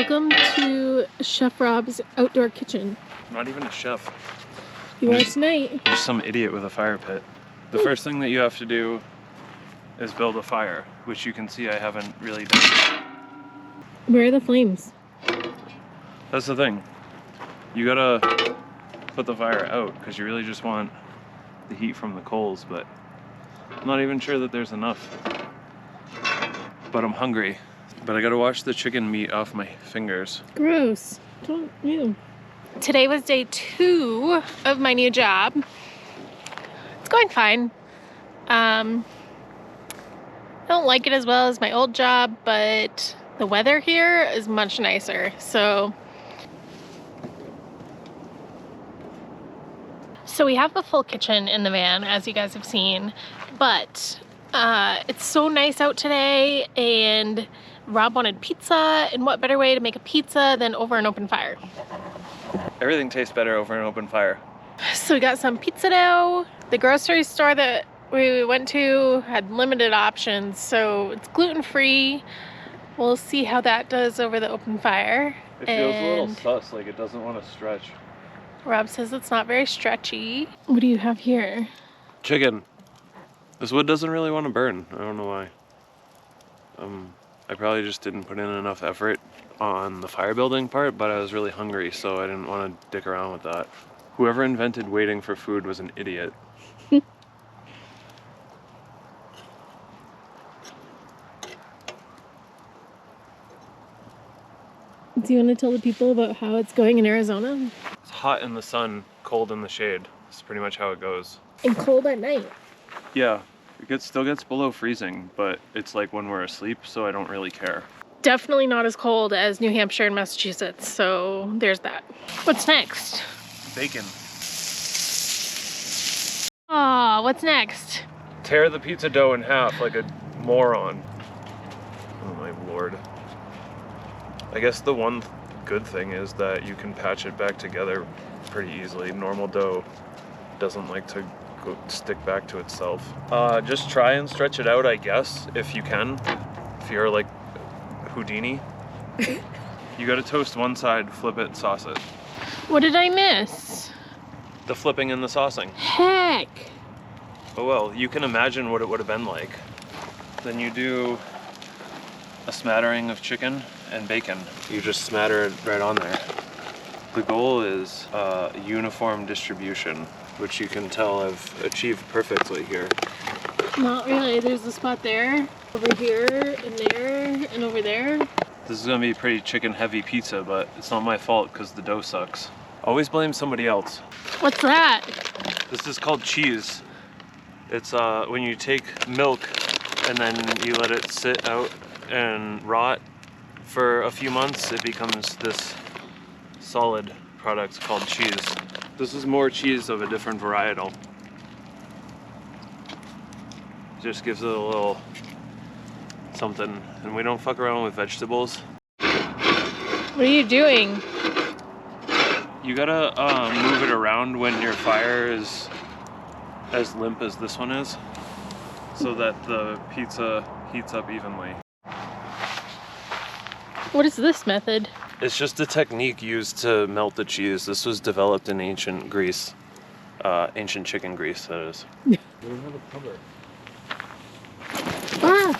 Welcome to Chef Rob's outdoor kitchen. I'm not even a chef. You are tonight. Just some idiot with a fire pit. The first thing that you have to do is build a fire, which you can see I haven't really done. Where are the flames? That's the thing. You gotta put the fire out because you really just want the heat from the coals, but I'm not even sure that there's enough. But I'm hungry. But I gotta wash the chicken meat off my fingers. Gross. Don't you? Today was day 2 of my new job. It's going fine. I don't like it as well as my old job, but the weather here is much nicer. So we have the full kitchen in the van, as you guys have seen, but it's so nice out today, and Rob wanted pizza, and what better way to make a pizza than over an open fire? Everything tastes better over an open fire. So we got some pizza dough. The grocery store that we went to had limited options, so it's gluten-free. We'll see how that does over the open fire. It feels a little sus, like it doesn't want to stretch. Rob says it's not very stretchy. What do you have here? Chicken. This wood doesn't really want to burn. I don't know why. I probably just didn't put in enough effort on the fire building part, but I was really hungry, so I didn't want to dick around with that. Whoever invented waiting for food was an idiot. Do you want to tell the people about how it's going in Arizona? It's hot in the sun, cold in the shade. That's pretty much how it goes. And cold at night. Yeah, it still gets below freezing, but it's like when we're asleep, so I don't really care. Definitely not as cold as New Hampshire and Massachusetts, so there's that. What's next? Bacon. Aw, what's next? Tear the pizza dough in half like a moron. Oh my lord. I guess the one good thing is that you can patch it back together pretty easily. Normal dough doesn't like to stick back to itself. Just try and stretch it out, I guess, if you can. If you're like Houdini. You gotta toast one side, flip it, sauce it. What did I miss? The flipping and the saucing. Heck! Oh well, you can imagine what it would have been like. Then you do a smattering of chicken and bacon. You just smatter it right on there. The goal is uniform distribution, which you can tell I've achieved perfectly here. Not really. There's a spot there, over here, and there, and over there. This is gonna be a pretty chicken heavy pizza, but it's not my fault because the dough sucks. Always blame somebody else. What's that? This is called cheese. It's when you take milk and then you let it sit out and rot for a few months, it becomes this solid product called cheese. This is more cheese of a different varietal. Just gives it a little something, and we don't fuck around with vegetables. What are you doing? You gotta move it around when your fire is as limp as this one is, so that the pizza heats up evenly. What is this method? It's just a technique used to melt the cheese. This was developed in ancient Greece. Ancient chicken Greece, that is. We don't have a cover. Ah!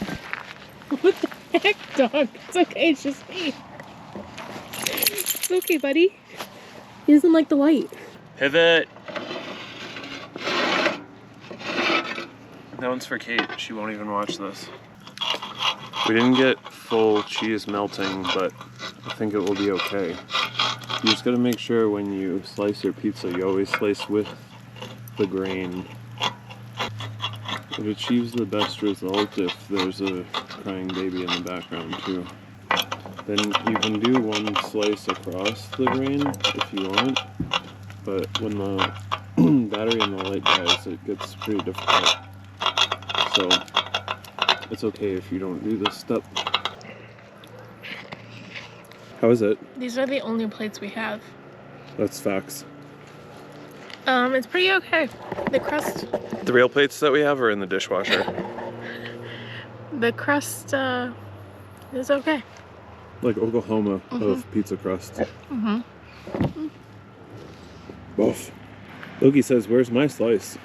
What the heck, dog? It's okay, it's just me. It's okay, buddy. He doesn't like the light. Pivot! That one's for Kate. She won't even watch this. We didn't get full cheese melting, but I think it will be okay. You just gotta make sure when you slice your pizza, you always slice with the grain. It achieves the best result if there's a crying baby in the background too. Then you can do one slice across the grain if you want, but when the battery and the light dies, it gets pretty difficult. So it's okay if you don't do this step. How is it? These are the only plates we have. That's facts. It's pretty okay. The crust... The real plates that we have are in the dishwasher. The crust, is okay. like Oklahoma of pizza crust. Both. Loki says, "Where's my slice?"